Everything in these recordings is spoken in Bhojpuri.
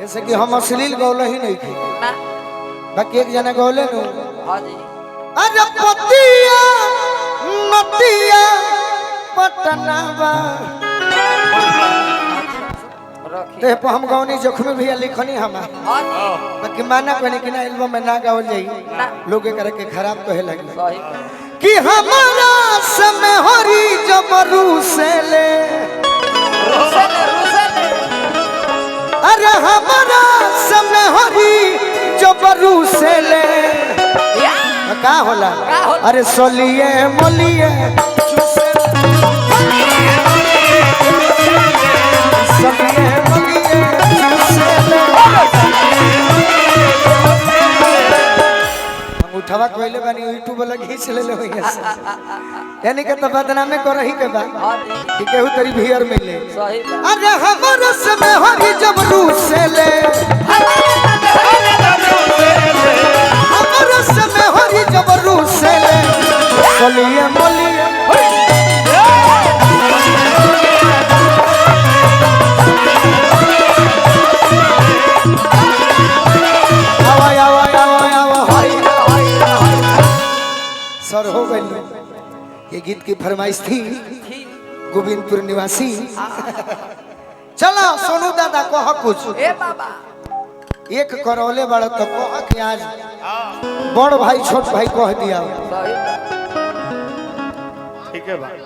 जैसे कि हम अश्लील गौले ही नहीं थे बाकी एक जना गौले नु अरे पतिया नतिया पटनावा ते पर हम गौनी जख्मी भैया लिखनी हमार बाकी माना कहने कि ना एल्बम में ना गावल जाई लोग करे के खराब कहे लगे कि हमारा समय हरी जबरू से ले अरे हमारा समय हरी जबरू से ले का होला अरे सोलिए मोलिए सोलिए मोलिए हम उठावा कोइले बानी यूट्यूब वाला खींच ले यानी के तो बदनामे करही के बा कि केहू तेरी भीड़ मिले अरे हमारा समय हरी जबरू से ले हमारा समय हरी जबरू से ले सोलिए मोलिए सर हो गई ये गीत की फरमाइश थी गोविंदपुर निवासी चलो सोनू दादा कह कुछ एक करौले बड़ा तो कह कि आज बड़ भाई छोट भाई कह दिया ठीक है भाई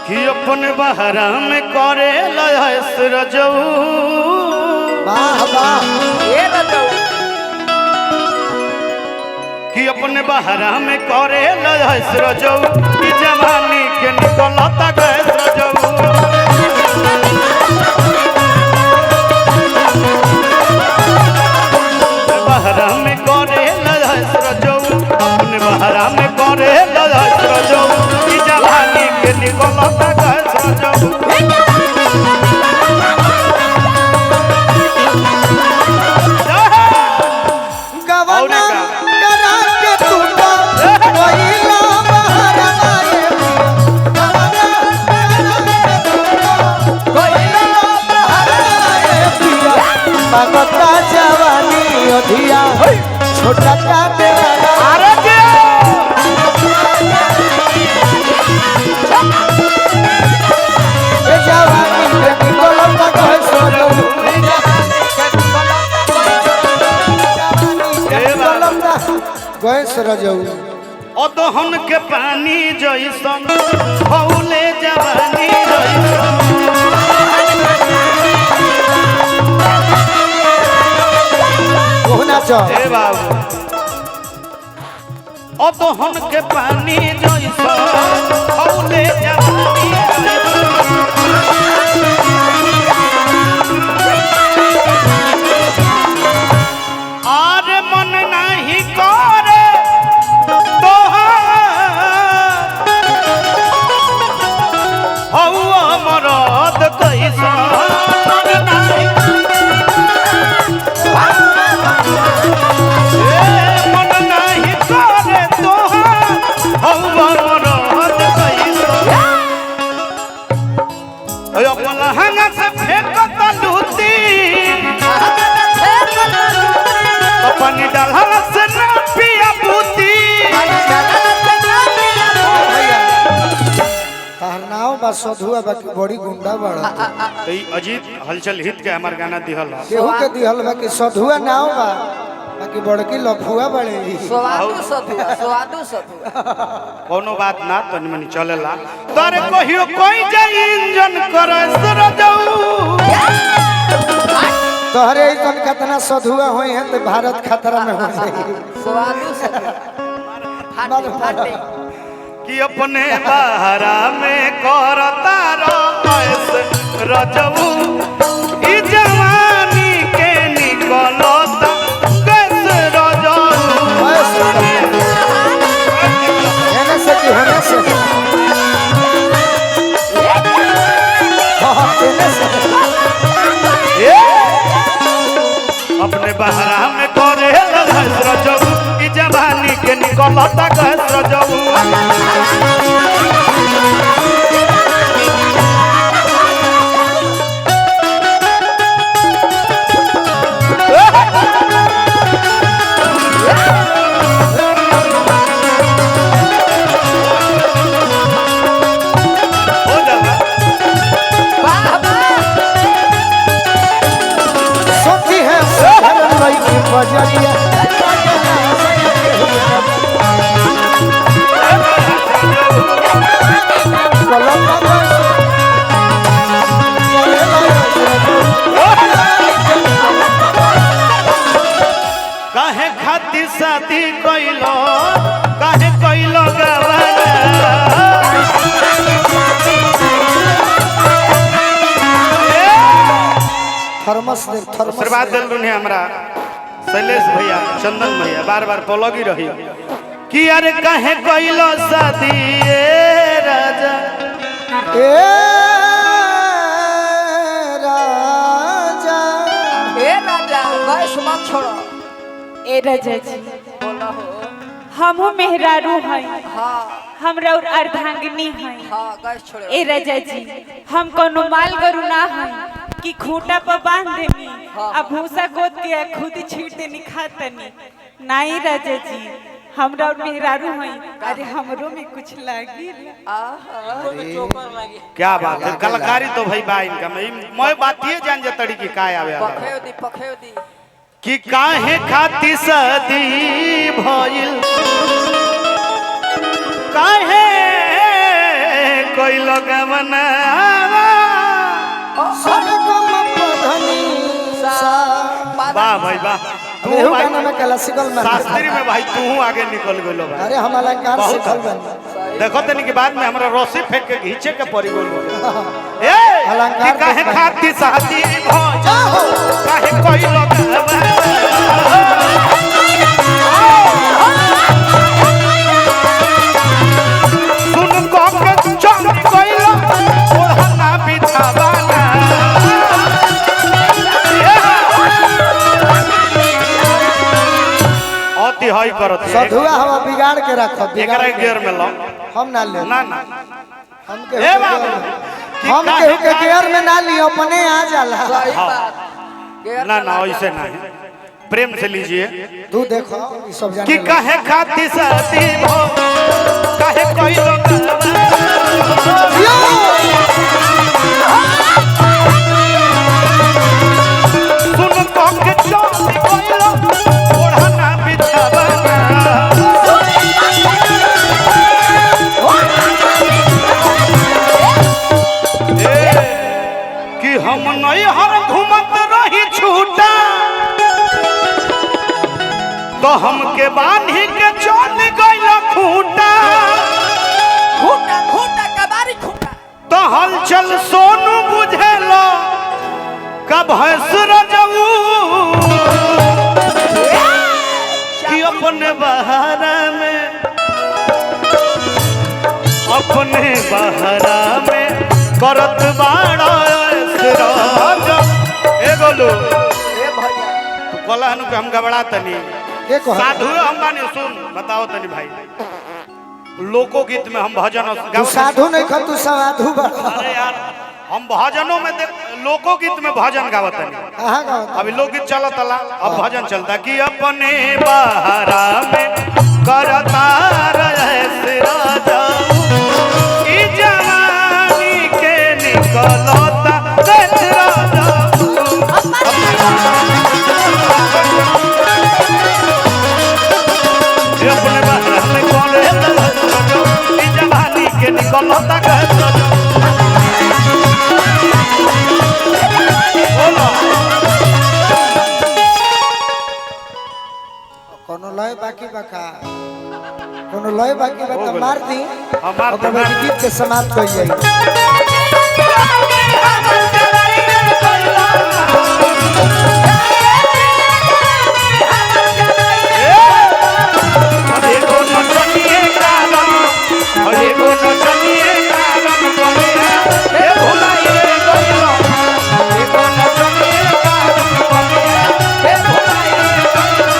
कि अपने बहरा में करे रजऊ वाह वाह कि अपने बहरा में करे रजऊ कि जवानी के निकलता गैस रजऊ बहरा में करे रजऊ अपने बहरा में करे रजऊ कि जवानी के निकलता गैस रजऊ जवानी अधिया छोटा का देवारा जवानी के निकलता कहे सोलो गैस रजऊ अदहन के पानी जैसन भौले जवानी जैसन हे बाबू अदहन के पानी जैसन भौले जवानी आर मन नहीं करे मरद कैसा मन नहीं करे मरद कैसा लहंगा से फेंकत लूती अपन डाल से ना पिया बूती बा सधुआ बाकी बड़ी गुंडा बड़ा तो अजीत हलचल हित के हमार गाना दिहल केहू के दिहल बा कि सधुआ नाव बा बाकी बड़की लफुआ बड़े स्वादु सधुआ कोनो बात ना तनी मनी चलेला तोरे कहियो कोई जाई इंजन करे सरजऊ तोहरे ऐसन कितना सधुआ होई है तो भारत खतरा में हो जाई स्वादु सधुआ फाटे कि अपने बहरा में करता रस रजऊ ई जवानी के निकलता गैस रजऊ होने से कि होने से अपने बहरा में करे रजऊ ई जवानी के निकलता गैस रजऊ हो जाला सोती है शहर लई की बजरिया काहे खातिर शादी कइलो काहे कइलो गवाना थर्मस दे थर्मस आशीर्वाद दिल रहे हमरा शैलेश भैया चंदन भैया बार बार पलगी रही कि अरे काहे कइलो शादी ए राजा ए राजा ए राजा गैस मत छोड़ो ए राजा जी बोला हो हमहू मेहरारू हैं हाँ हमरा और अर्धांगिनी हैं हाँ गैस छोड़ो ए राजा जी हम कोनो माल गरु ना हैं कि खूंटा पर बांध देनी आ भूसा गोद के खुद छीट देनी खातनी नहीं राजा जी हमरा और मेहरारू हैं अरे हमरो में कुछ लागी क्या बात है कलाकारी तो भाई बा इनका मैं बात ये जान जे तड़ी की काय आवे पखे दी कि काहे खातिर शादी भइल काहे कइलो गवाना सरगम पधनी सा वाह भाई वाह तू रेहू भाई गाना में क्लासिकल में शास्त्री में भाई तू आगे निकल गइलो भाई अरे हम अलंकार बहुत सिखल बन देखो तनी के बाद में हमरा रस्सी फेंक के घींचे के पड़ी गोल ए अलंकार कि काहे बस खातिर शादी भइल काहे कइलो गवाना सुन को के चल कइलो ओढ़ना बिछावाना अति हाई करत है सधुआ हवा बिगाड़ के रखो बिगाड़ एकरा के। गियर में लो हम ना ले ना ना हम ए बाबू के हम केहू के गियर में ना लियो अपने आ जाला सही हाँ। बात ना ना ऐसे नहीं प्रेम से लीजिए तू देखो ये सब कि जाने काहे खातिर शादी भो काहे कइलो सुन को के चल कइलो ओढ़ना बिछावाना कि हम नहीं हर घूमत रही छूटा तो हमके बांधी के चल गइल खूंटा खूंटा कबारी खूंटा तो हलचल सोनू बुझेलो कब हंसर जाऊ कि अपने बहारा में करत बाड़ा ए गोलू ए भैया तू कहला हनु कि हम घबरा तनी के कहो साधु हम बानी सुन बताओ तनी भाई लोकोगीत में हम भजन तू गावत साधु नहीं खा तू साधु बड़ा अरे यार हम भजनों में लोकोगीत में भजन गावत हनी कहां का अभी लोकगीत चलत ला अब भजन चलता कि अपने बहारा में करता रहे राजा ई जवानी के निकलता देश राजा अपने बहारा में करे ई जवानी के निकलता देश राजा कोनो लय बाकी बका कोनो लय बाकी बा त मार दी हाँ, मार ओकर दे, बाद मार। गीत के समाप्त कर जाई देखो नचनिए कागन देखो नचनिए कागन कमिया ए भुलाइए गइलो देखो नचनिए कागन कमिया ए भुलाइए गइलो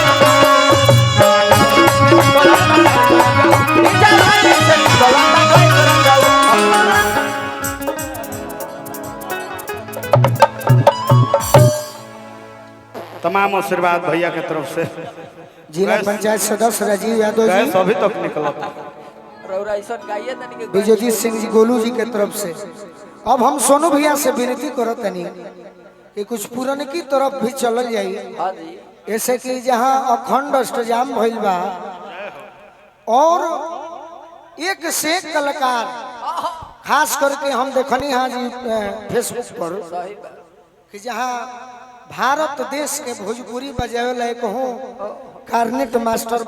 तमाम आशीर्वाद भैया के तरफ से जिला पंचायत सदस्य राजीव यादव गैस जी, अभी तक निकलता। रौरा ऐसा गाइए तनी के विजयजीत सिंह जी गोलू जी के तरफ से। अब हम सोनू भैया से विनती करत तनी कि कुछ पुराने की तरफ भी चलल जाई, हाँ जी ऐसे कि जहाँ अखंड अष्टजाम भइल बा और एक से एक कलाकार खास करके हम देखनी हाँ जी फेसबुक पर सही बा कि जहाँ भारत देश के भोजपुरी बजावे लायक हो कार्नेट मास्टर